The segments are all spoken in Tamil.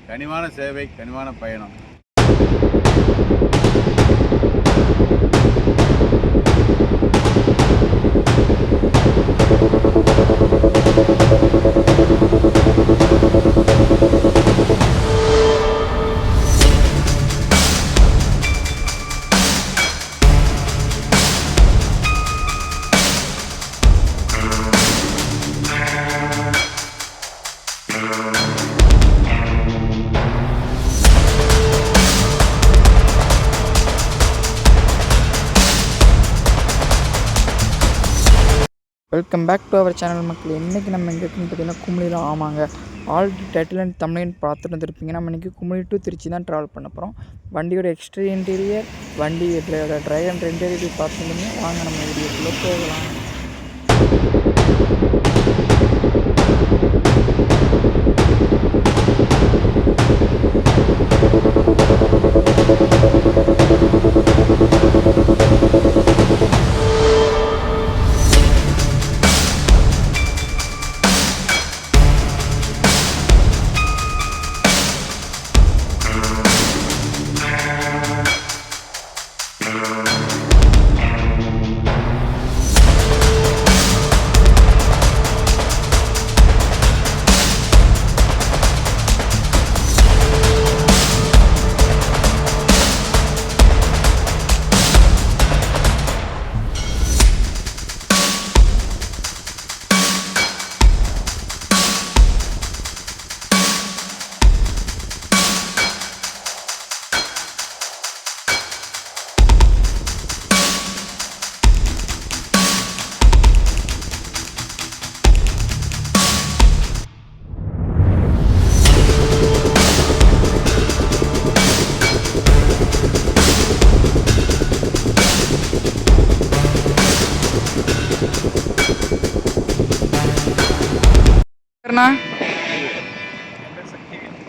கனிவான சேவை, கனிவான பயணம். Welcome back to our channel மக்கள். இன்றைக்கி நம்ம எங்கே இருக்குன்னு பார்த்தீங்கன்னா குமுளியில். ஆமாங்க, ஆல்ரெடி டைட்டில் அண்ட் தமிழையும் பார்த்துட்டு வந்துருப்பீங்க. நம்ம இன்றைக்கி குமுளி டு திருச்சி தான் ட்ராவல் பண்ண போகிறோம். வண்டியோட எக்ஸ்ட்ரா இன்டீரியர், வண்டியோட ட்ரைவ் அண்ட் இன்டீரியர் பார்த்துருந்தோம்னா வாங்க நம்ம வீடியோக்குள்ளே போகலாம்.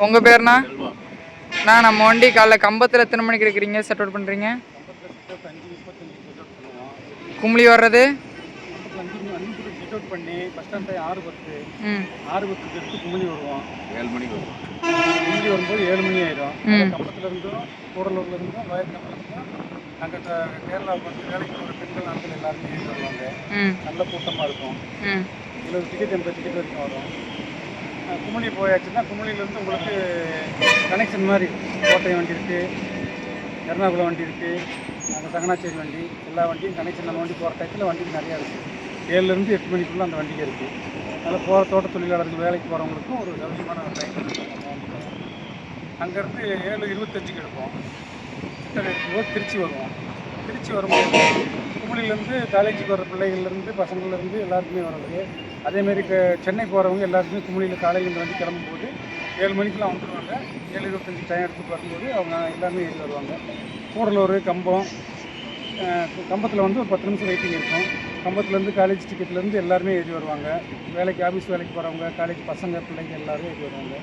உங்கள் பேர்ண்ணா? நம்ம வண்டி காலைல கம்பத்தில் எத்தனை மணிக்கு இருக்கிறீங்க செட் அவுட் பண்ணுறீங்க? குமுளி வர்றது பண்ணி பஸ் ஸ்டாண்ட் 6:10 எடுத்து குமுளி வருவோம். 7 மணிக்கு வருவோம். குமுளி வரும்போது 7 மணி ஆயிடும். கம்பத்துலேருந்தும் கூடலூர்லேருந்தும் வயற்காட்டிலேருந்தும் அங்கே கேரளா வந்து வேலைக்கு போகிற பெண்கள் ஆட்கள் எல்லாருமே ஏறி வருவாங்க. நல்ல கூட்டமாக இருக்கும். 70 டிக்கெட் 80 டிக்கெட் வரைக்கும் வரும். குமுளி போயாச்சுன்னா குமுளிலேருந்து உங்களுக்கு கனெக்ஷன் மாதிரி கோட்டை வண்டி இருக்குது, எர்ணாகுளம் வண்டி இருக்குது, அங்கே சங்கனாச்சேரி வண்டி, எல்லா வண்டியும் கனெக்ஷன். நம்ம வண்டி போகிற டயத்தில் வண்டிக்கு நிறையா இருக்குது. 7லேருந்து 8 மணிக்குள்ளே அந்த வண்டிக்கு இருக்குது. அதில் போகிற தோட்ட தொழிலாளர்கள் வேலைக்கு போகிறவங்களுக்கும் ஒரு சௌகரியமான டைம் இருக்கும். அங்கேருந்து 7:25க்கு எடுப்போம். சித்தரை எடுக்கும்போது திருச்சி வருவோம். திருச்சி வரும்போது குமுளிலேருந்து காலேஜுக்கு வர பிள்ளைகள்லேருந்து பசங்கள்லேருந்து எல்லாருக்குமே வர்றது. அதேமாரி சென்னை போகிறவங்க எல்லாருக்குமே குமுளியில் காலையில் இந்த வண்டி கிளம்பும்போது 7 மணிக்கெலாம் வந்துடுவாங்க. 7:25 டைம் எடுத்து வரும்போது அவங்க எல்லாருமே ஏறி வருவாங்க. கூடலூர், கம்பத்தில் வந்து ஒரு 10 நிமிஷம் வெயிட்டிங் இருக்கும். கம்பத்துலேருந்து காலேஜ் டிக்கெட்லேருந்து எல்லாருமே ஏறி வருவாங்க. ஆஃபீஸ் வேலைக்கு போகிறவங்க, காலேஜ் பசங்க பிள்ளைங்க எல்லோரும் ஏறி வருவாங்க.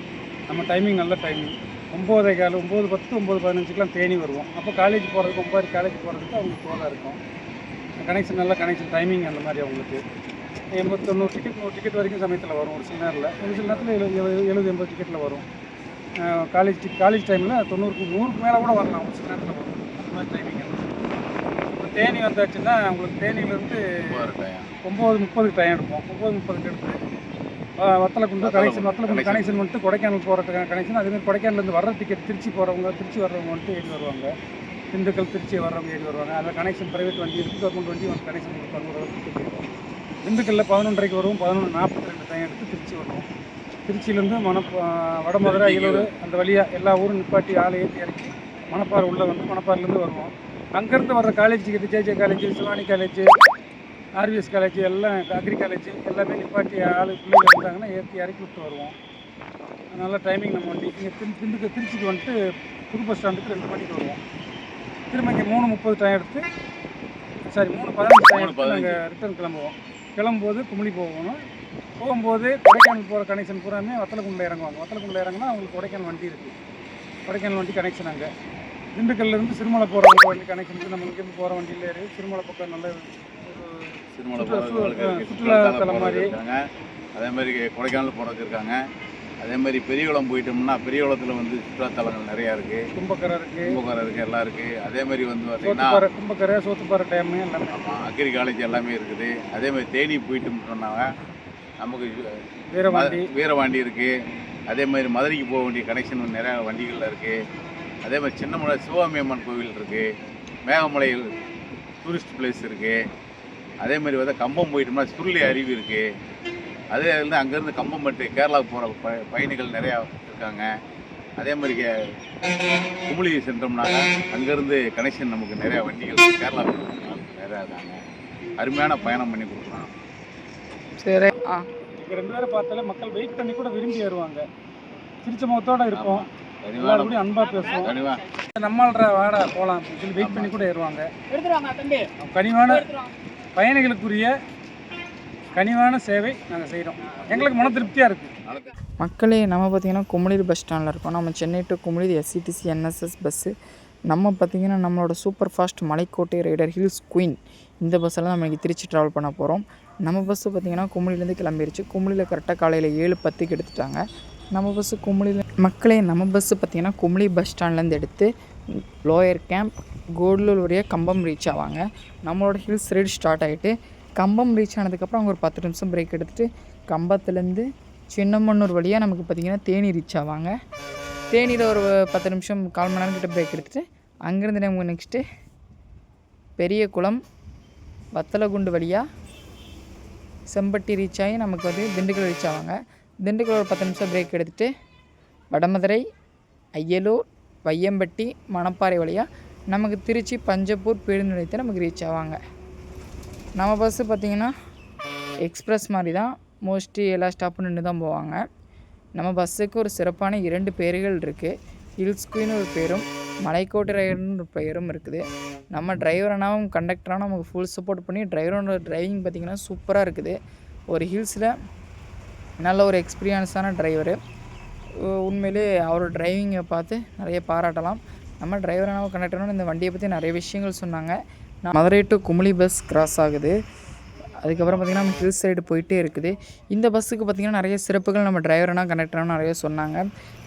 நம்ம டைமிங் நல்ல டைமிங். 9:15, 9:10, 9:15க்கெலாம் தேனி வருவோம். அப்போ காலேஜ் போகிறதுக்கு 9 காலேஜ் போகிறதுக்கு அவங்களுக்கு போதாக இருக்கும். கனெக்ஷன் நல்ல கனெக்ஷன் டைமிங் அந்த மாதிரி அவங்களுக்கு 80-90 டிக்கெட் 100 டிக்கெட் வரைக்கும் சமயத்தில் வரும். ஒரு சில நேரத்தில் 70-80 டிக்கெட்டில் வரும். காலேஜ் டைமில் 90-100க்கு மேலே கூட வரலாம். ஒரு சில நேரத்தில் வரும். அந்த மாதிரி டைமிங். இப்போ தேனி வந்தாச்சுன்னா உங்களுக்கு தேனியிலேருந்து 9:30க்கு டைம் எடுப்போம். 9:30க்கு எடுத்து வத்தலக்குண்டு கனெக்ஷன் வந்துட்டு கொடைக்கானல் போகிறதுக்கான கனெக்ஷன். அதேமாதிரி கொடைக்கானலேருந்து வர்ற டிக்கெட் திருச்சி வர்றவங்க வந்துட்டு ஏறி வருவாங்க. திண்டுக்கல், திருச்சி வர்றவங்க ஏறி வருவாங்க. அதில் கனெக்ஷன் ப்ரைவேட் வண்டி இருக்குது, கவர்மெண்ட் வண்டி வந்து கனெக்ஷன் கொடுப்பாங்க. திண்டுக்கல்லில் 11:30க்கு வருவோம். 11:42 டைம் எடுத்து திருச்சி வருவோம். திருச்சியிலேருந்து வடமதுரை, அயலூர் அந்த வழியாக எல்லா ஊரும் நிப்பாட்டி ஆளை ஏற்றி இறக்கி மணப்பாறை உள்ளே வந்து மணப்பாறையிலேருந்து வருவோம். அங்கேருந்து வர்ற college ticket JJ college, Shivani college, RVS college, எல்லாம் அக்ரி காலேஜ் எல்லாமே நிப்பாட்டி பிள்ளைங்க இருந்தாங்கன்னா ஏற்றி இறக்கி விட்டு வருவோம். நல்ல டைமிங் நம்ம வண்டி. இங்கே திருச்சிக்கு வந்துட்டு புது பஸ் ஸ்டாண்டுக்கு 2 மணிக்கு வருவோம். திரும்ப இங்கே 3:30 டைம் எடுத்து 3:15 டைம் எடுத்து நாங்கள் ரிட்டர்ன் கிளம்பும்போது குமுளி போகும்போது கொடைக்கானல் போகிற கனெக்ஷன் பூராமே வத்தலக்குண்டில் இறங்குவாங்க. வத்தலக்குண்டில் இறங்கினா அவங்களுக்கு கொடைக்கானல் வண்டி இருக்குது. கொடைக்கானல் வண்டி கனெக்ஷன் அங்கே. திண்டுக்கல்லேருந்து சிறுமலை போகிறவங்க வண்டி கனெக்ஷனுக்கு நம்ம இங்கேருந்து போகிற வண்டியில் ஏறி சிறுமலை பக்கம் நல்ல சுற்றுலாத்தலம் மாதிரி. அதே மாதிரி கொடைக்கானல் போகிறதுக்கு இருக்காங்க. அதே மாதிரி பெரியகுளம் போயிட்டோம்னா பெரியகுளத்தில் வந்து சுற்றுலாத்தலங்கள் நிறையா இருக்குது. கும்பக்கரை இருக்குது, கும்பகோணம் இருக்குது, எல்லாம் இருக்குது. அதே மாதிரி வந்து பார்த்திங்கன்னா கும்பக்கரை, சோத்துப்பாறை டேமு எல்லாமே. ஆமாம், அக்ரி காலேஜ் எல்லாமே இருக்குது. அதே மாதிரி தேனி போயிட்டோம்னு சொன்னாங்க நமக்கு வீரவாண்டி இருக்குது. அதே மாதிரி மதுரைக்கு போக வேண்டிய கனெக்ஷன் நிறையா வண்டிகளில் இருக்குது. அதே மாதிரி சின்னமலை சிவகாமி அம்மன் கோவில் இருக்குது. மேகமலையில் டூரிஸ்ட் பிளேஸ் இருக்குது. அதே மாதிரி வந்து கம்பம் போயிட்டோம்னா சுருளி அருவி இருக்குது. அதே வந்து அங்கேருந்து கம்பம்பட்டு கேரளாவுக்கு போகிற பயணிகள் நிறையா இருக்காங்க. அதே மாதிரி குமுளி சென்றோம்னாங்க அங்கேருந்து கனெக்ஷன் நமக்கு நிறையா வண்டிகள் கேரளாவுக்கு நிறையா இருக்காங்க. அருமையான பயணம் பண்ணி கொடுக்குறோம். சரி. இங்கே 2 பேரை பார்த்தாலே மக்கள் வெயிட் பண்ணி கூட விரும்பி வருவாங்க. சிரிச்ச முகத்தோடு இருப்போம், எல்லாரும் கூட அன்பாக பேசுவோம். நம்மள்ற வாடா போகலாம் அப்படின்னு சொல்லி வெயிட் பண்ணி கூட ஏறுவாங்க. கனிவான பயணிகளுக்குரிய கனிவான சேவை நாங்கள் செய்கிறோம். எங்களுக்கு மன திருப்தியாக இருக்குது. மக்களே, நம்ம பார்த்திங்கன்னா குமுளி பஸ் ஸ்டாண்டில் இருக்கோம். நம்ம Chennai to Kumuli SETC NSS bus. நம்ம பார்த்திங்கன்னா நம்மளோட super fast Malaikottai rider hills queen இந்த பஸ்ஸெல்லாம் நம்ம இன்றைக்கி திருச்சி ட்ராவல் பண்ண போகிறோம். நம்ம பஸ்ஸு பார்த்திங்கன்னா குமுளிலேருந்து கிளம்பிடுச்சு. குமுளியில் கரெக்டாக காலையில் 7:10க்கு எடுத்துட்டாங்க. நம்ம பஸ்ஸு குமுளியில் மக்களே, நம்ம பஸ்ஸு பார்த்திங்கன்னா குமுளி பஸ் ஸ்டாண்ட்லேருந்து எடுத்து லோயர் கேம்ப் கோடலூர் வழியாக கம்பம் ரீச் ஆவாங்க. நம்மளோட ஹில்ஸ் ரைடு ஸ்டார்ட் ஆகிட்டு கம்பம் ரீச் ஆனதுக்கப்புறம் அவங்க ஒரு 10 நிமிஷம் பிரேக் எடுத்துகிட்டு கம்பத்துலேருந்து சின்னமன்னூர் வழியாக நமக்கு பார்த்திங்கன்னா தேனி ரீச் ஆவாங்க. தேனியில் ஒரு 10 நிமிஷம் 1/4 மணி நேரம் கிட்ட பிரேக் எடுத்துகிட்டு அங்கேருந்து நமக்கு நெக்ஸ்ட்டு பெரியகுளம் வத்தலகுண்டு வழியாக செம்பட்டி ரீச் ஆகி நமக்கு வந்து திண்டுக்கல் ரீச் ஆவாங்க. திண்டுக்கல் ஒரு 10 நிமிஷம் பிரேக் எடுத்துகிட்டு வடமதுரை, அய்யலூர், வையம்பட்டி, மணப்பாறை வழியாக நமக்கு திருச்சி பஞ்சப்பூர் பேருந்து நிலையத்தை நமக்கு ரீச் ஆவாங்க. நம்ம பஸ்ஸு பார்த்திங்கன்னா எக்ஸ்ப்ரெஸ் மாதிரி தான், மோஸ்ட்லி எல்லா ஸ்டாப்பும் நின்று தான் போவாங்க. நம்ம பஸ்ஸுக்கு ஒரு சிறப்பான 2 பேர்கள் இருக்குது. ஹில்ஸ் குயின்னு ஒரு பேரும் மலைக்கோட்டை ரைடர்னு ஒரு பெயரும் இருக்குது. நம்ம டிரைவரானாவும் கண்டக்டராகவும் நமக்கு ஃபுல் சப்போர்ட் பண்ணி டிரைவரோட டிரைவிங் பார்த்திங்கன்னா சூப்பராக இருக்குது. ஒரு ஹில்ஸில் நல்ல ஒரு எக்ஸ்பீரியன்ஸான டிரைவரு. உண்மையிலே அவரோட டிரைவிங்கை பார்த்து நிறைய பாராட்டலாம். நம்ம டிரைவரானாவும் கண்டக்டராகவும் இந்த வண்டியை பற்றி நிறைய விஷயங்கள் சொன்னாங்க. Madurai to Kumuli bus cross ஆகுது. அதுக்கப்புறம் பார்த்திங்கன்னா நம்ம ஹில்ஸ் சைடு போயிட்டே இருக்குது. இந்த பஸ்ஸுக்கு பார்த்திங்கன்னா நிறைய சிறப்புகள் நம்ம டிரைவரானா கண்டக்டரானா நிறைய சொன்னாங்க.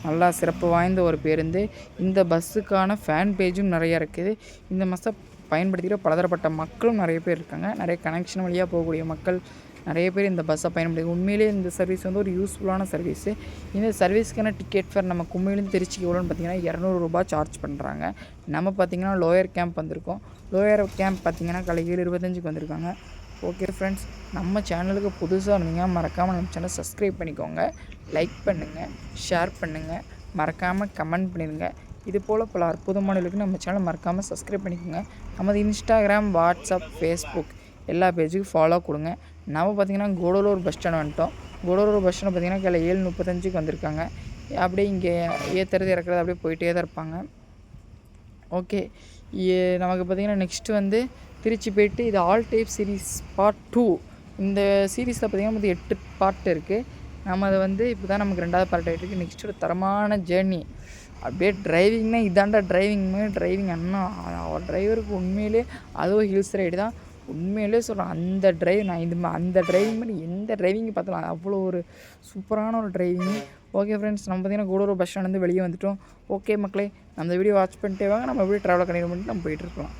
நல்லா சிறப்பு வாய்ந்த ஒரு பேருந்து. இந்த பஸ்ஸுக்கான ஃபேன் பேஜும் நிறையா இருக்குது. இந்த பஸ்ஸை பயன்படுத்திக்கிற பலதரப்பட்ட மக்களும் நிறைய பேர் இருக்காங்க. நிறைய கனெக்ஷன் வழியாக போகக்கூடிய மக்கள் நிறைய பேர் இந்த பஸ்ஸை பயன்படுத்தி. உண்மையிலே இந்த சர்வீஸ் வந்து ஒரு யூஸ்ஃபுல்லான சர்வீஸு. இந்த சர்வீஸ்க்கான டிக்கெட் ஃபேர் நம்ம கும்மிலேருந்து திருச்சிக்கு எவ்வளோன்னு பார்த்திங்கன்னா 200 ரூபா சார்ஜ் பண்ணுறாங்க. நம்ம பார்த்திங்கன்னா லோயர் கேம்ப் வந்திருக்கோம். லோயர் கேம்ப் பார்த்திங்கன்னா காலை 7:25க்கு வந்திருக்காங்க. ஓகே ஃப்ரெண்ட்ஸ், நம்ம சேனலுக்கு புதுசாக இருந்தீங்கன்னா மறக்காமல் நம்ம சேனல் சப்ஸ்கிரைப் பண்ணிக்கோங்க. லைக் பண்ணுங்கள், ஷேர் பண்ணுங்கள், மறக்காமல் கமெண்ட் பண்ணிடுங்க. இது போல் பல அற்புதமான இதுக்கு நம்ம சேனல் மறக்காமல் சப்ஸ்கிரைப் பண்ணிக்கோங்க. நமது இன்ஸ்டாகிராம், வாட்ஸ்அப், ஃபேஸ்புக் எல்லா பேஜுக்கும் ஃபாலோ கொடுங்க. நம்ம பார்த்திங்கன்னா கூடலூர் பஸ் ஸ்டாண்ட் வந்துட்டோம். கூடலூர் பஸ் ஸ்டாண்ட் பார்த்திங்கன்னா காலை 7:35க்கு வந்திருக்காங்க. அப்படியே இங்கே ஏற்றுறது இறக்குறது அப்படியே போயிட்டே தான் இருப்பாங்க. ஓகே, நமக்கு பார்த்திங்கன்னா நெக்ஸ்ட்டு வந்து திருச்சி போயிட்டு இது ஆல் டைப் சீரீஸ் பார்ட் 2. இந்த சீரீஸில் பார்த்திங்கன்னா வந்து 8 பார்ட் இருக்குது. நம்ம அதை வந்து இப்போ தான் நமக்கு 2வது பார்ட் ஆகிட்டு நெக்ஸ்ட் ஒரு தரமான ஜேர்னி. அப்படியே டிரைவிங்னா இதாண்டா டிரைவிங் அண்ணா அவர் டிரைவருக்கு உண்மையிலே அதுவும் ஹில்ஸ் ரைடு தான். உண்மையிலே சொல்கிறேன், அந்த அந்த டிரைவிங் மாதிரி எந்த டிரைவிங்கை பார்த்தாலும் அவ்வளோ ஒரு சூப்பரான ஒரு டிரைவிங்கு. ஓகே ஃப்ரெண்ட்ஸ், நம்ம பார்த்திங்கன்னா கூடலூர் பஸ் ஸ்டாண்ட் வந்து வெளியே வந்துவிட்டோம். ஓகே மக்களே, நம்ம வீடியோ வாட்ச் பண்ணிட்டே வாங்க. நம்ம எப்படி ட்ராவலை கண்டினியூ பண்ணிட்டு நம்ம போயிட்டுருக்கலாம்.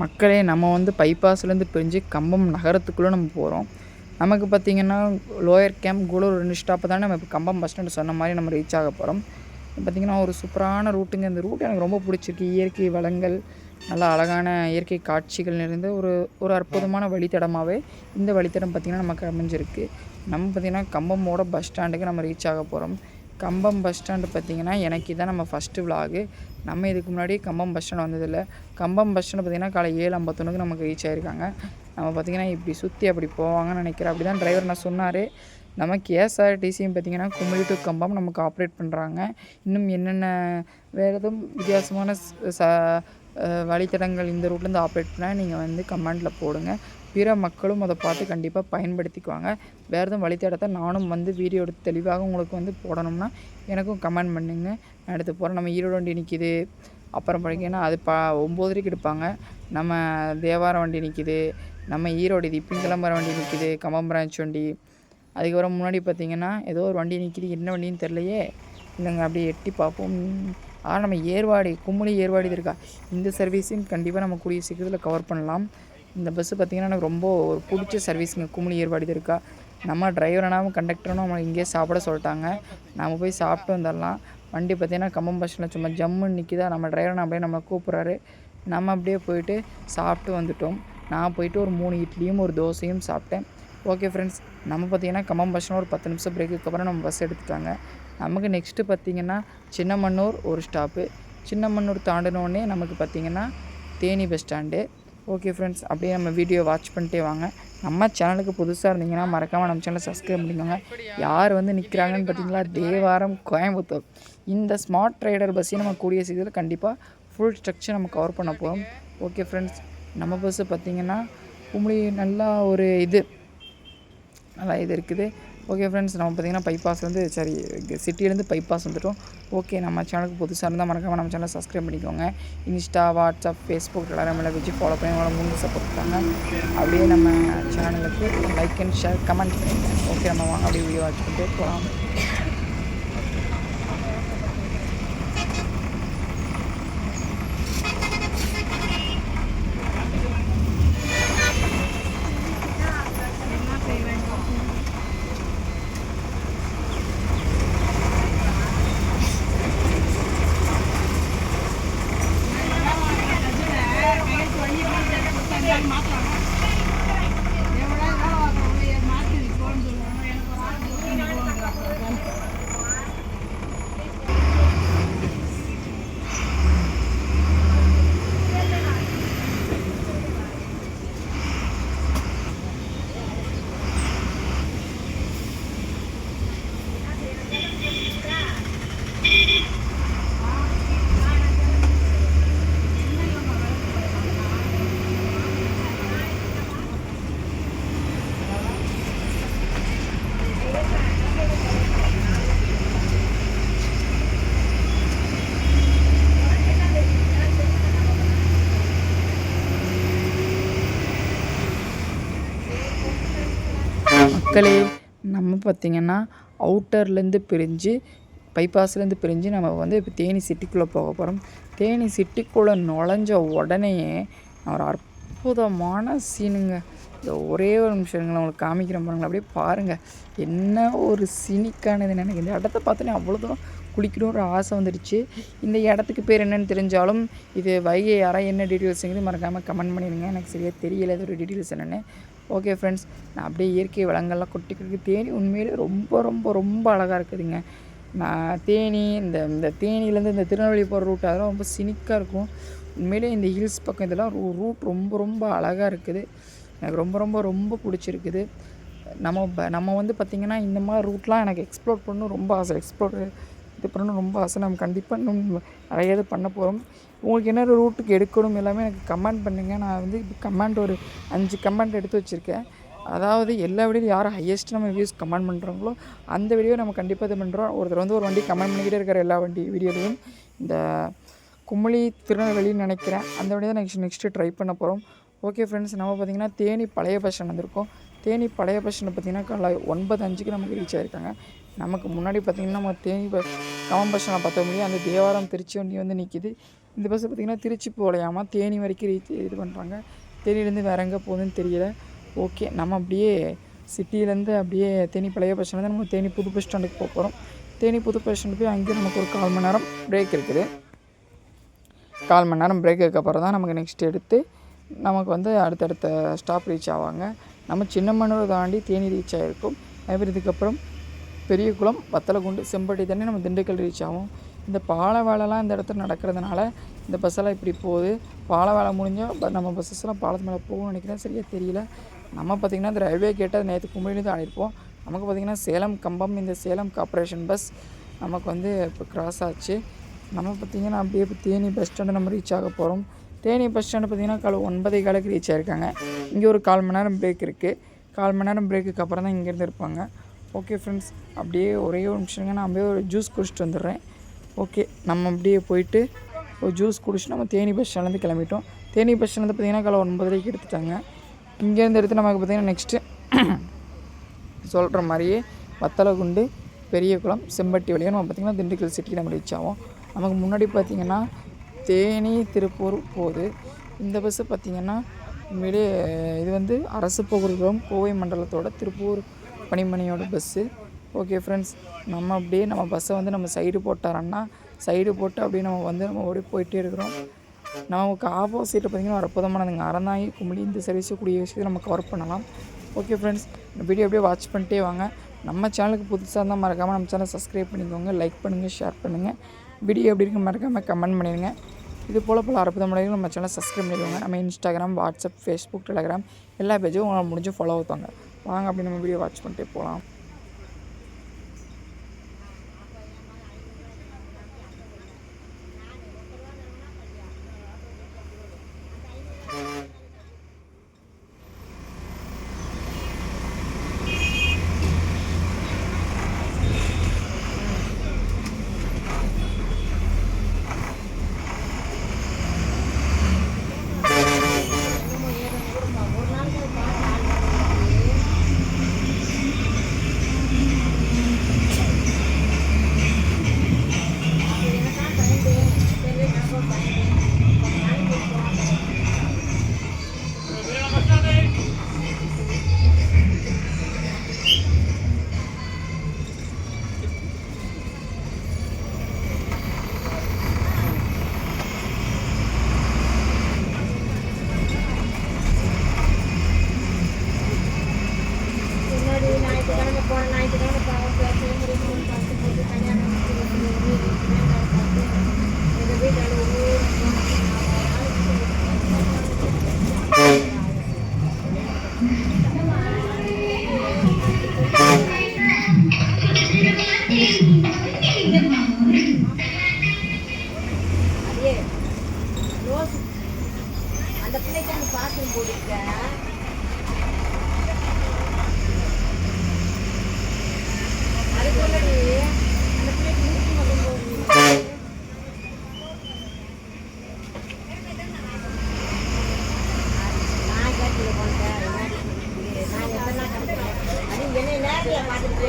மக்களே, நம்ம வந்து பைபாஸ்லேருந்து பிரிஞ்சு கம்பம் நகரத்துக்குள்ளே நம்ம போகிறோம். நமக்கு பார்த்திங்கன்னா லோயர் கேம்ப் கூடலூர் 2 ஸ்டாப்பு தானே நம்ம இப்போ கம்பம் பஸ் ஸ்டாண்டு சொன்ன மாதிரி நம்ம ரீச் ஆக போகிறோம். பார்த்திங்கன்னா ஒரு சூப்பரான ரூட்டுங்க. இந்த ரூட் எனக்கு ரொம்ப பிடிச்சிருக்கு. இயற்கை வளங்கள், நல்லா அழகான இயற்கை காட்சிகள் நிறைந்த ஒரு அற்புதமான வழித்தடமாகவே இந்த வழித்தடம் பார்த்திங்கன்னா நமக்கு அமைஞ்சிருக்கு. நம்ம பார்த்திங்கன்னா கம்பமோட பஸ் ஸ்டாண்டுக்கு நம்ம ரீச் ஆக போகிறோம். கம்பம் பஸ் ஸ்டாண்டு பார்த்திங்கன்னா எனக்கு இதான் நம்ம ஃபஸ்ட்டு விலாகு. நம்ம இதுக்கு முன்னாடி கம்பம் பஸ் ஸ்டாண்ட் வந்ததில்லை. கம்பம் பஸ் ஸ்டாண்டு பார்த்திங்கன்னா காலை 7:51க்கு நமக்கு ரீச் ஆகிருக்காங்க. நம்ம பார்த்திங்கன்னா இப்படி சுற்றி அப்படி போவாங்கன்னு நினைக்கிறேன். அப்படி தான் டிரைவர் நான் சொன்னார். நம்ம கேஎஸ்ஆர்டிசியும் பார்த்திங்கன்னா குமுளி டு கம்பம் நமக்கு ஆப்ரேட் பண்ணுறாங்க. இன்னும் என்னென்ன வேறு எதுவும் வித்தியாசமான வழித்தடங்கள் இந்த ரூட்லேருந்து ஆப்ரேட் பண்ணால் நீங்கள் வந்து கமெண்டில் போடுங்க. பிற மக்களும் அதை பார்த்து கண்டிப்பாக பயன்படுத்திக்குவாங்க. வேறு எதுவும் வழித்தடத்தை நானும் வந்து வீடியோ எடுத்து தெளிவாக உங்களுக்கு வந்து போடணும்னா எனக்கும் கமெண்ட் பண்ணுங்க. நான் எடுத்து போகிறேன். நம்ம ஈரோடு வண்டி நிற்கிது. அப்புறம் பார்த்தீங்கன்னா அது 9:30 எடுப்பாங்க. நம்ம தேவாரம் வண்டி நிற்கிது. நம்ம ஈரோடு இது இப்போ கிளம்புற வண்டி நிற்கிது. கம்பம் பிரான்ச் வண்டி. அதுக்கப்புறம் முன்னாடி பார்த்திங்கன்னா ஏதோ ஒரு வண்டி நிற்கிது. என்ன வண்டின்னு தெரிலையே. இல்லைங்க அப்படியே எட்டி பார்ப்போம். நம்ம ஏர்வாடி குமுளி ஏர்வாடி இது இருக்கா. இந்த சர்வீஸையும் கண்டிப்பாக நம்ம கூடிய சீக்கிரத்தில் கவர் பண்ணலாம். இந்த பஸ்ஸு பார்த்திங்கன்னா எனக்கு ரொம்ப ஒரு பிடிச்ச சர்வீஸுங்க. குமுளி ஏர்வாடி இது இருக்கா. நம்ம டிரைவரனாகவும் கண்டக்டரனும் நம்மளை இங்கேயே சாப்பிட சொல்லிட்டாங்க. நம்ம போய் சாப்பிட்டு வந்துடலாம். வண்டி பார்த்திங்கன்னா கம்பம் பஸ்ஸில் சும்மா ஜம்முன்னு நிற்கிதா. நம்ம டிரைவரனை அப்படியே நம்மளை கூப்பிட்றாரு. நம்ம அப்படியே போயிட்டு சாப்பிட்டு வந்துட்டோம். நான் போயிட்டு ஒரு 3 இட்லியும் ஒரு தோசையும் சாப்பிட்டேன். ஓகே ஃப்ரெண்ட்ஸ், நம்ம பார்த்திங்கன்னா கம்பம் பஸ்ஸில் ஒரு 10 நிமிஷம் பிரேக்குக்கு அப்புறம் நம்ம பஸ் எடுத்துட்டாங்க. நமக்கு நெக்ஸ்ட்டு பார்த்திங்கன்னா சின்னமன்னூர் ஒரு ஸ்டாப்பு. சின்னமன்னூர் தாண்டினோடனே நமக்கு பார்த்திங்கன்னா Theni bus stand. Okay friends, அப்படியே நம்ம வீடியோ வாட்ச் பண்ணிட்டே வாங்க. நம்ம சேனலுக்கு புதுசாக இருந்தீங்கன்னா மறக்காமல் நம்ம சேனலை சப்ஸ்கிரைப் பண்ணிக்கோங்க. யார் வந்து நிற்கிறாங்கன்னு பார்த்தீங்களா, தேவாரம் கோயம்புத்தூர். இந்த ஸ்மார்ட் ரைடர் பஸ்ஸையும் நம்ம கூடிய சீக்கிரத்தில் கண்டிப்பாக ஃபுல் ஸ்ட்ரக்சர் நம்ம கவர் பண்ண போகிறோம். ஓகே ஃப்ரெண்ட்ஸ், நம்ம பஸ்ஸு பார்த்திங்கன்னா குமுளி நல்லா ஒரு நல்லா இது இருக்குது. ஓகே ஃப்ரெண்ட்ஸ், நம்ம பார்த்திங்கன்னா பைபாஸ்லேருந்து சிட்டிலேருந்து பைபாஸ் வந்துட்டோம். ஓகே, நம்ம சேனலுக்கு புதுசாக இருந்தால் மறக்காமல் நம்ம சேனலை சப்ஸ்கிரைப் பண்ணிக்கோங்க. இன்ஸ்டா, வாட்ஸ்அப், ஃபேஸ்புக் எல்லாரும் மேலே வச்சு ஃபாலோ பண்ணி உங்களை முன்னே சப்போர்ட் பண்ணாங்க. அப்படியே நம்ம சேனலுக்கு லைக் அண்ட் ஷேர் கமெண்ட் பண்ணிங்க. ஓகே, நம்ம வாங்க அப்படியே வீடியோ வாட்ச் பண்ணிட்டு போகலாம். மக்களே, நம்ம பார்த்திங்கன்னா அவுட்டர்லேருந்து பிரிஞ்சு பைபாஸ்லேருந்து பிரிஞ்சு நம்ம வந்து இப்போ தேனி சிட்டிக்குள்ளே போக போகிறோம். தேனி சிட்டிக்குள்ளே நுழைஞ்ச உடனேயே ஒரு அற்புதமான சீனுங்க. இந்த ஒரே ஒரு நிமிஷங்களை உங்களுக்கு காமிக்கிறேன் பாருங்களேன். அப்படியே பாருங்கள், என்ன ஒரு சினிக்கானது. எனக்கு இந்த இடத்த பார்த்தோன்னே அவ்வளோ தூரம் குளிக்கணும் ஒரு ஆசை வந்துடுச்சு. இந்த இடத்துக்கு பேர் என்னென்னு தெரிஞ்சாலும் இது வைகை யாராவது என்ன டீட்டெயில்ஸுங்கிறது மறக்காமல் கமெண்ட் பண்ணிடுங்க. எனக்கு சரியாக தெரியல இது ஒரு டீட்டெயில்ஸ் என்னென்னு. ஓகே ஃப்ரெண்ட்ஸ், நான் அப்படியே இயற்கை வளங்கள்லாம் கொட்டிக்கிட்டு தேனி உண்மையிலே ரொம்ப ரொம்ப ரொம்ப அழகாக இருக்குதுங்க. நான் தேனி இந்த தேனியிலேருந்து இந்த திருநெல்வேலி போகிற ரூட் அதெல்லாம் ரொம்ப சினிக்காக இருக்கும். உண்மையிலே இந்த ஹில்ஸ் பக்கம் இதெல்லாம் ரூட் ரொம்ப ரொம்ப அழகாக இருக்குது. எனக்கு ரொம்ப ரொம்ப ரொம்ப பிடிச்சிருக்குது. நம்ம வந்து பார்த்திங்கன்னா இந்த மாதிரி ரூட்லாம் எனக்கு எக்ஸ்ப்ளோர் பண்ணணும் ரொம்ப ஆசை. இது பண்ணணும் ரொம்ப ஆசை. நம்ம கண்டிப்பாக இன்னும் நிறைய இது பண்ண போகிறோம். உங்களுக்கு என்ன ரூட்டுக்கு எடுக்கணும் எல்லாமே எனக்கு கமெண்ட் பண்ணுங்கள். நான் வந்து இப்போ கமெண்ட் ஒரு 5 கமெண்ட் எடுத்து வச்சுருக்கேன். அதாவது எல்லா வீடியோலையும் யார் ஹையஸ்ட்டு நம்ம வியூஸ் கமெண்ட் பண்ணுறாங்களோ அந்த வீடியோ நம்ம கண்டிப்பாக இது பண்ணுறோம். ஒருத்தர் வந்து ஒரு வண்டி கமெண்ட் பண்ணிக்கிட்டே இருக்கிற எல்லா வீடியோலையும் இந்த குமுளி திருநெல்வேலின்னு நினைக்கிறேன் அந்த வண்டி தான் நெக்ஸ்ட்டு ட்ரை பண்ண போகிறோம். ஓகே ஃப்ரெண்ட்ஸ், நம்ம பார்த்திங்கன்னா தேனி பழைய பஸ் ஸ்டாண்ட் வந்திருக்கோம். தேனி பழைய பஸ் ஸ்டாண்ட் பார்த்திங்கன்னா காலை 9:05 நமக்கு ரீச் ஆகிருக்காங்க. நமக்கு முன்னாடி பார்த்திங்கன்னா நம்ம தேனி கம்பம் பஸ் ஸ்டாண்டை பார்த்த முடியும். அந்த தேவாரம் திருச்சி வண்டி வந்து நிற்கிது. இந்த பஸ்ஸு பார்த்திங்கன்னா திருச்சி போகலையாமல் தேனி வரைக்கும் இது பண்ணுறாங்க. தேனியிலேருந்து வேறு எங்கே போகுதுன்னு தெரியல. ஓகே, நம்ம அப்படியே சிட்டியிலேருந்து அப்படியே தேனி பழைய பஸ் ஸ்டாண்ட் நம்ம தேனி புது பஸ் ஸ்டாண்டுக்கு போக போகிறோம். தேனி புது பஸ் ஸ்டாண்டு போய் அங்கேயும் நமக்கு ஒரு 1/4 மணி நேரம் பிரேக் இருக்குது. 1/4 மணி நேரம் பிரேக்குக்கு அப்புறம் தான் நமக்கு நெக்ஸ்ட் எடுத்து நமக்கு வந்து அடுத்தடுத்த ஸ்டாப் ரீச் ஆவாங்க. நம்ம சின்னமனூரை தாண்டி தேனி ரீச் ஆகிருக்கும். அதுமாதிரி இதுக்கப்புறம் பெரியகுளம், வத்தலகுண்டு, செம்பட்டி தானே நம்ம திண்டுக்கல் ரீச் ஆகும். இந்த பாலை வேலைலாம் இந்த இடத்துல நடக்கிறதுனால இந்த பஸ்ஸெல்லாம் இப்படி போகுது. பாலை வேலை முடிஞ்சால் நம்ம பஸ்ஸஸ்லாம் பாலத்து மேலே போகணும்னு நினைக்கிறேன், சரியாக தெரியல. நம்ம பார்த்திங்கன்னா இந்த ரயில்வே கேட்டை நேற்று கும்பிட்டு ஆடிருப்போம். நமக்கு பார்த்திங்கன்னா சேலம் கம்பம் இந்த சேலம் கார்ப்பரேஷன் பஸ் நமக்கு வந்து இப்போ கிராஸ் ஆச்சு. நம்ம பார்த்திங்கன்னா அப்படியே இப்போ தேனி பஸ் ஸ்டாண்டு நம்ம ரீச் ஆக போகிறோம். தேனி பஸ் ஸ்டாண்டு பார்த்திங்கன்னா காலை 9:15 ரீச் ஆகிருக்காங்க. இங்கே ஒரு 1/4 மணி நேரம் பிரேக் இருக்குது. 1/4 மணி நேரம் பிரேக்குக்கு அப்புறம் தான் இங்கேருந்து இருப்பாங்க. ஓகே ஃப்ரெண்ட்ஸ், அப்படியே ஒரே ஒரு நிமிஷங்க, நான் அப்படியே ஒரு ஜூஸ் குடிச்சிட்டு வந்துடுறேன். ஓகே, நம்ம அப்படியே போயிட்டு ஒரு ஜூஸ் குடிச்சிட்டு நம்ம தேனி பஸ் ஸ்டாண்ட்லேருந்து கிளம்பிட்டோம். தேனி பஸ் ஸ்டாண்ட் பார்த்திங்கன்னா காலை 9:30 எடுத்துட்டாங்க. இங்கேருந்து எடுத்து நமக்கு பார்த்திங்கன்னா நெக்ஸ்ட்டு சொல்கிற மாதிரியே வத்தலகுண்டு, பெரியகுளம், செம்பட்டி வழியாக நம்ம பார்த்திங்கன்னா திண்டுக்கல் சிட்டிக்கு நம்ம ரீச் ஆகும். நமக்கு முன்னாடி பார்த்திங்கன்னா தேனி திருப்பூர் போகுது. இந்த பஸ்ஸு பார்த்திங்கன்னா உண்மையிலே இது வந்து அரசு போக்குவரத்து கோவை மண்டலத்தோட திருப்பூர் பணிமனையோட பஸ்ஸு. ஓகே ஃப்ரெண்ட்ஸ், நம்ம அப்படியே நம்ம பஸ்ஸை வந்து நம்ம சைடு போட்டாரன்னா சைடு போட்டு அப்படியே நம்ம ஓடி போயிட்டே இருக்கிறோம். நமக்கு ஆப்போசிட்டில் பார்த்திங்கன்னா ஒரு அற்புதமானதுங்க அறந்தாங்கி குமிழி இந்த சர்வீஸை கூடிய விஷயத்தை நம்ம கவர் பண்ணலாம். ஓகே ஃப்ரெண்ட்ஸ், இந்த வீடியோ அப்படியே வாட்ச் பண்ணிட்டே வாங்க. நம்ம சேனலுக்கு புதுசாக இருந்தால் மறக்காமல் நம்ம சேனலை சப்ஸ்கிரைப் பண்ணிக்கோங்க, லைக் பண்ணுங்கள், ஷேர் பண்ணுங்கள். வீடியோ எப்படி இருக்கு மறக்காமல் கமெண்ட் பண்ணிடுங்க. இது போல் பல அற்புதமான நம்ம சேனலை சப்ஸ்கிரைப் பண்ணிக்கோங்க. நம்ம இன்ஸ்டாகிராம், வாட்ஸ்அப், ஃபேஸ்புக், டெலிகிராம் எல்லா பேஜும் உங்களால் முடிஞ்சு ஃபாலோ ஆகுவாங்க. வாங்க அப்படி நம்ம வீடியோ வாட்ச் பண்ணிட்டே போகலாம். அந்த பிள்ளைக்கு அந்த பாத்ரூம் போட்டுக்க அது சொல்லி அந்த பிள்ளைக்கு மூச்சு மட்டும் போடுங்க. நான் கேட்டு போனேன், நான் எத்தனை கிடைக்கிறேன் அது என்ன நேரில் பார்த்துட்டு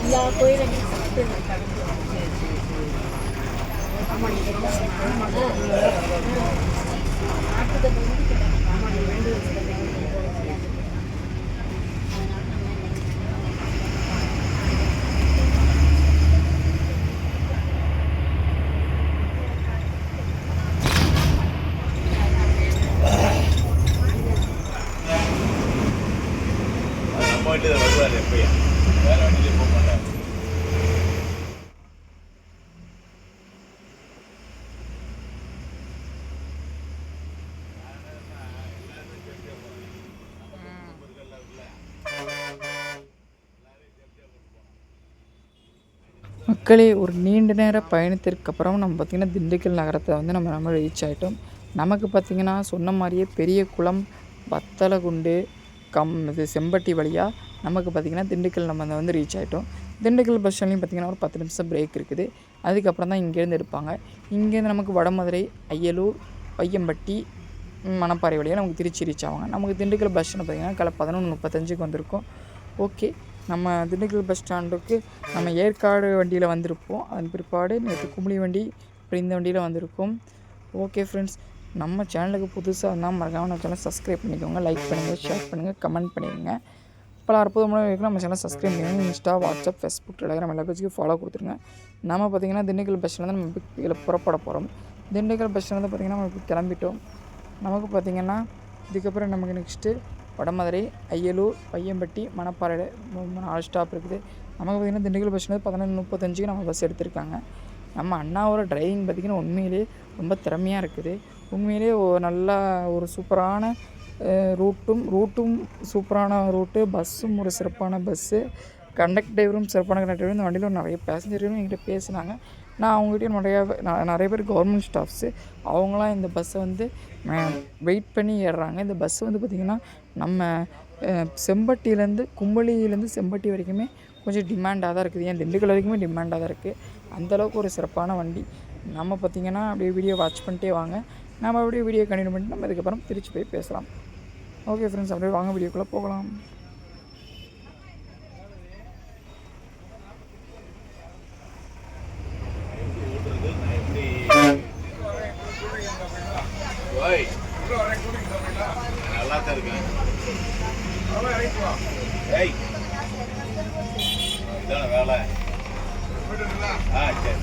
எல்லா கோயிலும் சாப்பிட்டு நம்ம வண்டி வருவார் எப்பயும் வேற வண்டியிலே போக மாட்டார். மக்களே ஒரு நீண்ட நேர பயணத்திற்கு அப்புறம் நம்ம பார்த்திங்கன்னா திண்டுக்கல் நகரத்தை வந்து நம்ம ரீச் ஆகிட்டோம். நமக்கு பார்த்திங்கன்னா சொன்ன மாதிரியே பெரிய குளம், வத்தலகுண்டு, இது செம்பட்டி வழியாக நமக்கு பார்த்திங்கன்னா திண்டுக்கல் நம்ம வந்து ரீச் ஆகிட்டோம். திண்டுக்கல் பஸ் ஸ்டாண்ட்லேயும் பார்த்திங்கன்னா ஒரு 10 நிமிஷம் பிரேக் இருக்குது. அதுக்கப்புறம் தான் இங்கேருந்து எடுப்பாங்க. இங்கேருந்து நமக்கு வடமதுரை, அய்யலூர், பையம்பட்டி, மணப்பாறை வழியாக நமக்கு திருச்சி ரீச் ஆவாங்க. நமக்கு திண்டுக்கல் பஸ் ஸ்டாண்ட் பார்த்திங்கன்னா காலை 11:35 வந்திருக்கோம். ஓகே, நம்ம திண்டுக்கல் பஸ் ஸ்டாண்டுக்கு நம்ம ஏற்காடு வண்டியில் வந்திருப்போம். அதன் பிற்பாடு நேற்று குமுளி வண்டி, அப்புறம் இந்த வண்டியில் வந்திருக்கோம். ஓகே ஃப்ரெண்ட்ஸ், நம்ம சேனலுக்கு புதுசாக இருந்தால் மறக்காமல் நம்ம சேனல் சப்ஸ்கிரைப் பண்ணிக்கோங்க. லைக் பண்ணுங்கள், ஷேர் பண்ணுங்கள், கமெண்ட் பண்ணிடுங்க. பல அற்புதமான வீடியோக்கு நம்ம சேனல் சப்ஸ்கிரைப் பண்ணிக்கோங்க. இன்ஸ்டா, வாட்ஸ்அப், ஃபேஸ்புக், டெலிகிராம் எல்லா பேஜுக்கும் ஃபாலோ கொடுத்துருங்க. நம்ம பார்த்திங்கன்னா திண்டுக்கல் பஸ் ஸ்டாண்ட் நம்ம இதில் புறப்பட போகிறோம். திண்டுக்கல் பஸ் ஸ்டாண்ட் பார்த்திங்கன்னா நம்ம கிளம்பிட்டோம். நமக்கு பார்த்திங்கன்னா இதுக்கப்புறம் நமக்கு நெக்ஸ்ட்டு வடமதுரை, அய்யலூர், பையம்பட்டி, மணப்பாறை 4 ஸ்டாப் இருக்குது. நமக்கு பார்த்திங்கன்னா திண்டுக்கல் பஸ் ஸ்டாண்ட் 11:35 நம்ம பஸ் எடுத்திருக்காங்க. நம்ம அண்ணாவோட டிரைவிங் பார்த்திங்கன்னா உண்மையிலே ரொம்ப திறமையாக இருக்குது. உண்மையிலே நல்லா ஒரு சூப்பரான ரூட்டும் சூப்பரான ரூட்டு, பஸ்ஸும் ஒரு சிறப்பான பஸ்ஸு, கண்டக்டரும் சிறப்பான கண்டக்டரும். இந்த வண்டியில் நிறைய பேசஞ்சரும் என்கிட்ட பேசினாங்க. நான் அவங்ககிட்ட நிறைய பேர் கவர்மெண்ட் ஸ்டாஃப்ஸு, அவங்களாம் இந்த பஸ்ஸை வந்து வெயிட் பண்ணி ஏறுறாங்க. இந்த பஸ்ஸு வந்து பார்த்திங்கன்னா நம்ம செம்பட்டியிலேருந்து கும்பளியிலேருந்து செம்பட்டி வரைக்குமே கொஞ்சம் டிமாண்டாக தான் இருக்குது. ஏன் திண்டுக்கல் வரைக்குமே டிமாண்டாக தான் இருக்குது. அந்தளவுக்கு ஒரு சிறப்பான வண்டி. நம்ம பார்த்திங்கன்னா அப்படியே வீடியோ வாட்ச் பண்ணிட்டே வாங்க. நம்ம அப்படியே வீடியோ கண்டினியூ பண்ணிட்டு நம்ம இதுக்கப்புறம் திருச்சி போய் பேசலாம். ஓகே ஃப்ரெண்ட்ஸ், அப்படியே வாங்க வீடியோக்குள்ளே போகலாம். நல்லா தான் இருக்கேன். ஏய், இதான வேலை. சரி.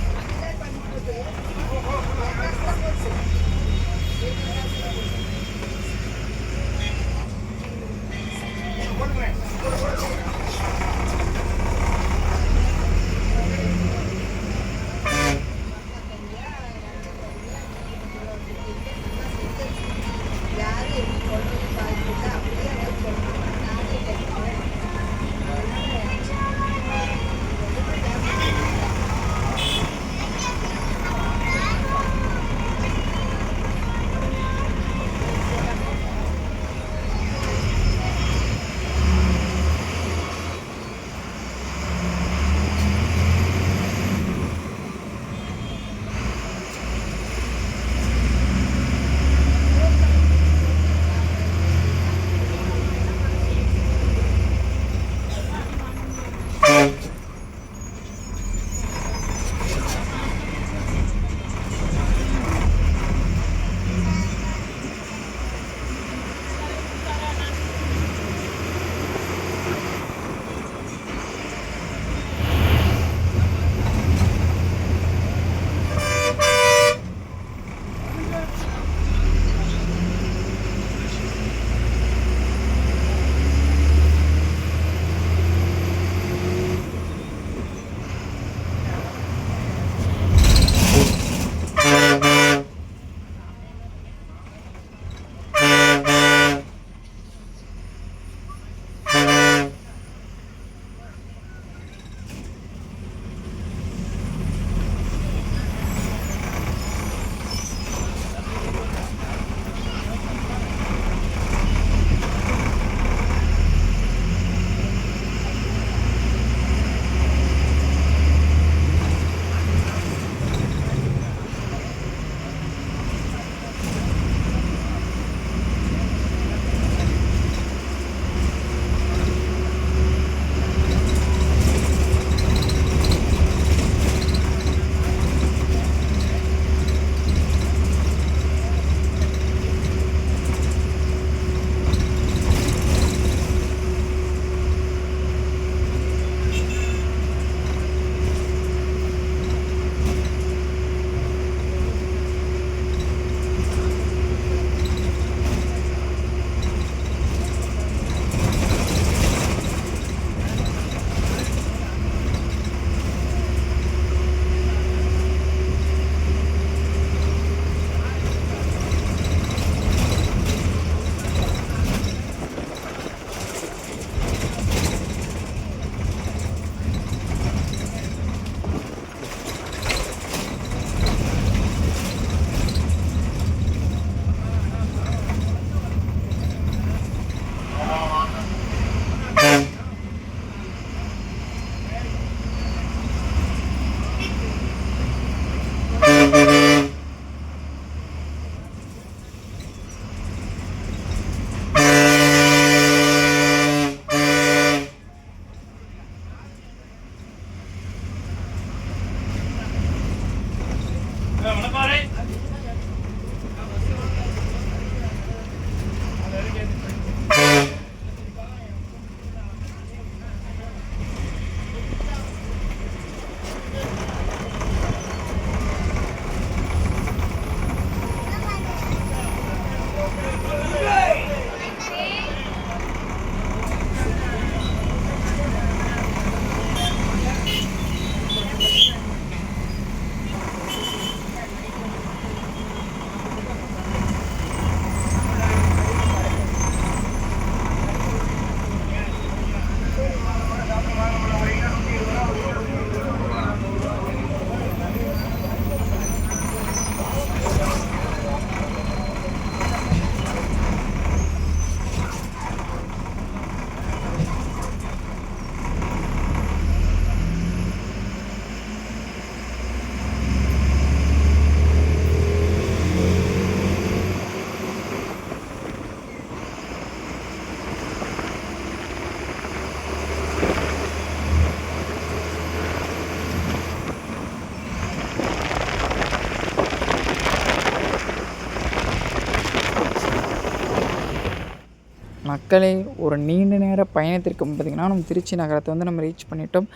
மக்களே, ஒரு நீண்ட நேர பயணத்திற்கு பார்த்திங்கன்னா நம்ம திருச்சி நகரத்தை வந்து நம்ம ரீச் பண்ணிட்டோம்.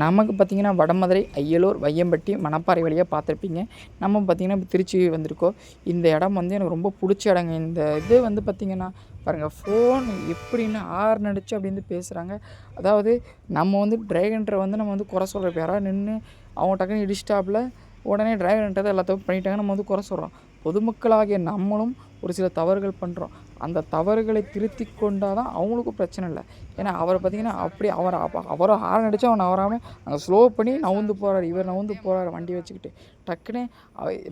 நமக்கு பார்த்திங்கன்னா வடமதுரை, அய்யலூர், வையம்பட்டி, மணப்பாறை வழியாக பார்த்துருப்பீங்க. நம்ம பார்த்திங்கன்னா இப்போ திருச்சி வந்திருக்கோம். இந்த இடம் வந்து எனக்கு ரொம்ப பிடிச்ச இடங்க. இந்த இது வந்து பார்த்திங்கன்னா பாருங்கள், ஃபோன் எப்படின்னு ஹார்ன் அடிச்சு அப்படி வந்து பேசுகிறாங்க. அதாவது நம்ம வந்து டிரைவரை வந்து நம்ம வந்து குறை சொல்கிறோம். இப்போ யாராவது நின்று அவங்க டக்குன்னு இடிஸ்டாப்பில் உடனே டிரைவர்ன்றதை எல்லாத்தையும் பண்ணிட்டாங்க, நம்ம வந்து குறை சொல்கிறோம். பொதுமக்களாகிய நம்மளும் ஒரு சில தவறுகள் பண்ணுறோம். அந்த தவறுகளை திருத்தி கொண்டால் தான் அவங்களுக்கும் பிரச்சனை இல்லை. ஏன்னா அவரை பார்த்திங்கன்னா அப்படி அவரை ஹார்ன் அடித்து அவன் நவராமல் அங்கே ஸ்லோ பண்ணி நவுந்து போகிறார். இவர் நவுந்து போகிறார் வண்டி வச்சுக்கிட்டு. டக்குன்னு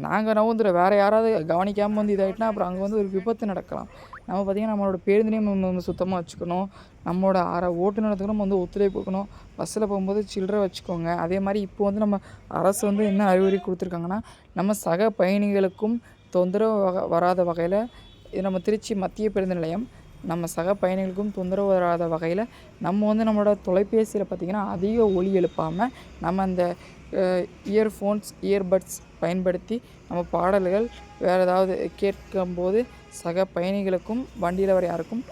நாங்கள் நவுந்துடும், வேறு யாராவது கவனிக்காமல் வந்து இதாகிட்டுனா அப்புறம் அங்கே வந்து ஒரு விபத்து நடக்கலாம். நம்ம பார்த்திங்கன்னா நம்மளோட பேருந்தினையும் நம்ம சுத்தமாக வச்சுக்கணும். நம்மளோட ஓட்டுநருக்கு நம்ம வந்து ஒத்துழைப்பு கொடுக்கணும். பஸ்ஸில் போகும்போது சில்லறை வச்சுக்கோங்க. அதே மாதிரி இப்போ வந்து நம்ம அரசு வந்து என்ன அறிவுரை கொடுத்துருக்காங்கன்னா, நம்ம சக பயணிகளுக்கும் தொந்தரவு வராத வகையில், இது நம்ம திருச்சி மத்திய பேருந்து நிலையம், நம்ம சக பயணிகளுக்கும் தொந்தரவு வராத வகையில் நம்ம வந்து நம்மளோட தொலைபேசியில் பார்த்திங்கன்னா அதிக ஒலி எழுப்பாமல் நம்ம அந்த இயர்ஃபோன்ஸ், இயர்பட்ஸ் பயன்படுத்தி நம்ம பாடல்கள் வேறு ஏதாவது கேட்கும்போது சக பயணிகளுக்கும் வண்டியில் வர யாருக்கும்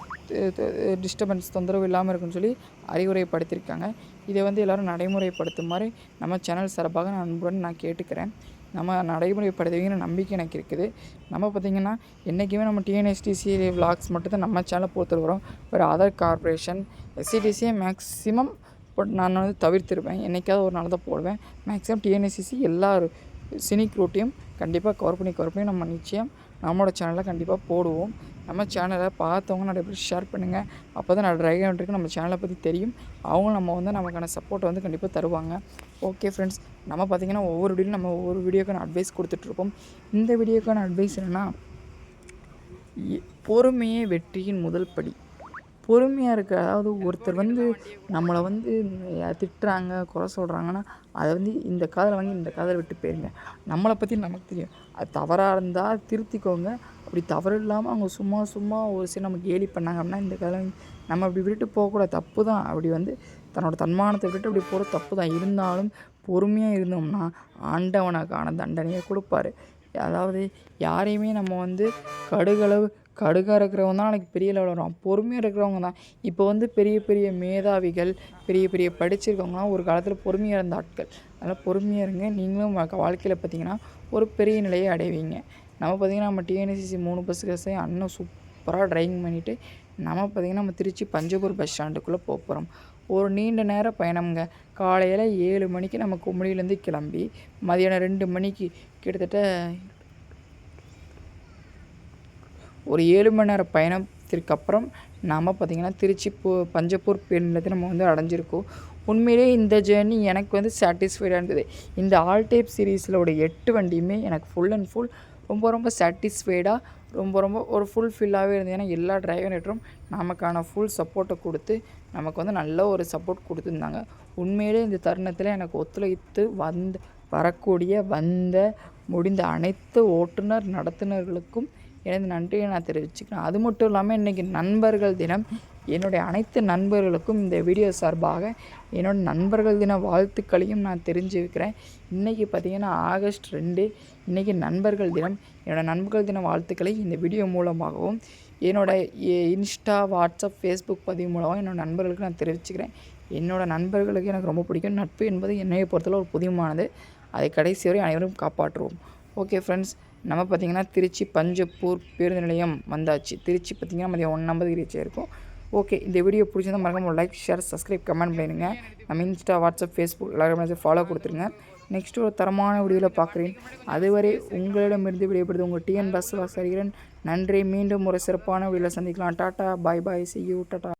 டிஸ்டர்பன்ஸ் தொந்தரவு இல்லாமல் இருக்குன்னு சொல்லி அறிவுரைப்படுத்தியிருக்காங்க. இதை வந்து எல்லோரும் நடைமுறைப்படுத்துமாறு நம்ம சேனல் சார்பாக நான் கேட்டுக்கிறேன். நம்ம நடைமுறைப்படுத்துவீங்கன்னு நம்பிக்கை எனக்கு இருக்குது. நம்ம பார்த்திங்கன்னா என்றைக்குமே நம்ம டிஎன்எஸ்டிசி விளாக்ஸ் மட்டும்தான் நம்ம சேனலை பொறுத்து வரோம். வேறு அதர் கார்பரேஷன் எஸ்சிடிசியை மேக்ஸிமம் நான் வந்து தவிர்த்திருப்பேன். என்றைக்காவது ஒரு நாள் தான் போடுவேன். மேக்ஸிமம் டிஎன்எஸ்டிசி எல்லா சினிக் ரூட்டையும் கண்டிப்பாக கவர் பண்ணி நம்ம நிச்சயம் நம்மளோட சேனலில் கண்டிப்பாக போடுவோம். நம்ம சேனலை பார்த்தவங்க நிறைய பேர் ஷேர் பண்ணுங்கள். அப்போ தான் நான் டிரைவருக்கு நம்ம சேனலை பற்றி தெரியும். அவங்களும் நம்ம வந்து நமக்கான சப்போர்ட்டை வந்து கண்டிப்பாக தருவாங்க. ஓகே ஃப்ரெண்ட்ஸ், நம்ம பார்த்திங்கன்னா ஒவ்வொரு வீடியோக்கான அட்வைஸ் கொடுத்துட்ருப்போம். இந்த வீடியோக்கான அட்வைஸ் என்னென்னா, பொறுமையே வெற்றியின் முதல் படி. பொறுமையாக இருக்க, அதாவது ஒருத்தர் வந்து நம்மளை வந்து திட்டுறாங்க, குறை சொல்கிறாங்கன்னா அதை வந்து இந்த காதில் வாங்கி இந்த காதில் விட்டு போயிருங்க. நம்மளை பற்றி நமக்கு தெரியும். அது தவறாக இருந்தால் திருத்திக்கோங்க. அப்படி தவறு இல்லாமல் அவங்க சும்மா ஒரு சில நம்ம கேலி பண்ணாங்க அப்படின்னா இந்த காதில் நம்ம அப்படி விட்டுட்டு போகக்கூடாது, தப்பு தான். அப்படி வந்து தன்னோட தன்மானத்தை விட்டு அப்படி போகிறது தப்பு தான். இருந்தாலும் பொறுமையாக இருந்தோம்னா ஆண்டவனுக்கான தண்டனையை கொடுப்பாரு. அதாவது யாரையுமே நம்ம வந்து கடுகாக இருக்கிறவங்க தான் நாளைக்கு பெரிய லெவலில் வரும். பொறுமையாக இருக்கிறவங்க தான். இப்போ வந்து பெரிய மேதாவிகள், பெரிய படிச்சிருக்கவங்களாம் ஒரு காலத்தில் பொறுமையாக இருந்த ஆட்கள். அதனால் பொறுமையாக இருங்க. நீங்களும் வாழ்க்கையில் பார்த்திங்கன்னா ஒரு பெரிய நிலையை அடைவீங்க. நம்ம பார்த்திங்கன்னா நம்ம டிஎன்எஸ்சிசி 3 பஸ்ஸு அண்ணன் சூப்பராக டிரைவிங் பண்ணிவிட்டு நம்ம பார்த்திங்கன்னா நம்ம திருச்சி பஞ்சப்பூர் பஸ் ஸ்டாண்டுக்குள்ளே போகிறோம். ஒரு நீண்ட நேர பயணம்ங்க. காலையில் 7 மணிக்கு நம்ம கும்படியிலேருந்து கிளம்பி மதியானம் 2 மணிக்கு கிட்டத்தட்ட ஒரு 7 மணி நேர பயணத்திற்கு அப்புறம் நாம் பார்த்திங்கன்னா திருச்சி பஞ்சப்பூர் பேருந்து நிலையத்தை நம்ம வந்து அடைஞ்சிருக்கோம். உண்மையிலேயே இந்த ஜேர்னி எனக்கு வந்து சாட்டிஸ்ஃபைடாக இருந்தது. இந்த ஆல் டைப் சீரீஸில் 8 வண்டியுமே எனக்கு ஃபுல் அண்ட் ஃபுல் ரொம்ப சாட்டிஸ்ஃபைடாக ரொம்ப ஒரு ஃபுல்ஃபில்லாகவே இருந்தது. ஏன்னா எல்லா டிரைவரும் நமக்கான ஃபுல் சப்போர்ட்டை கொடுத்து நமக்கு வந்து நல்ல ஒரு சப்போர்ட் கொடுத்துருந்தாங்க. உண்மையிலே இந்த தருணத்தில் எனக்கு ஒத்துழைத்து முடிந்த அனைத்து ஓட்டுநர் நடத்துனர்களுக்கும் எனது நன்றியை நான் தெரிவிச்சுக்கிறேன். அது மட்டும் இல்லாமல் இன்றைக்கி நண்பர்கள் தினம். என்னுடைய அனைத்து நண்பர்களுக்கும் இந்த வீடியோ சார்பாக என்னோடய நண்பர்கள் தின வாழ்த்துக்களையும் நான் தெரிஞ்சுக்கிறேன். இன்றைக்கி பார்த்திங்கன்னா ஆகஸ்ட் 2, இன்றைக்கி நண்பர்கள் தினம். என்னோடய நண்பர்கள் தின வாழ்த்துக்களை இந்த வீடியோ மூலமாகவும் என்னோடய இன்ஸ்டா, வாட்ஸ்அப், ஃபேஸ்புக் பதிவு மூலமாக என்னோடய நண்பர்களுக்கு நான் தெரிவிச்சுக்கிறேன். என்னோடய நண்பர்களுக்கு எனக்கு ரொம்ப பிடிக்கும். நட்பு என்பது என்னையை பொறுத்தவரை ஒரு புதியமானது. அதை கடைசி வரை அனைவரும் காப்பாற்றுவோம். ஓகே ஃப்ரெண்ட்ஸ், நம்ம பார்த்திங்கன்னா திருச்சி பஞ்சப்பூர் பேருந்து நிலையம் வந்தாச்சு. திருச்சி பார்த்திங்கன்னா மதியம் 1:50 ரீச் ஆகிருக்கும். ஓகே, இந்த வீடியோ பிடிச்சிருந்தால் மறக்காம லைக், ஷேர், சப்ஸ்கிரைப், கமெண்ட் பண்ணிடுங்க. நம்ம இன்ஸ்டா, வாட்ஸ்அப், ஃபேஸ்புக் எல்லாருமே ஃபாலோ கொடுத்துருங்க. நெக்ஸ்ட்டு ஒரு தரமான வீடியோவில் பார்க்குறேன். அதுவரை உங்களிடமிருந்து விடைபெறுது உங்கள் டிஎன் பஸ் வாசரிகிறேன். நன்றி. மீண்டும் ஒரு சிறப்பான வீடியோவில் சந்திக்கலாம். Tata, bye, see you, tata.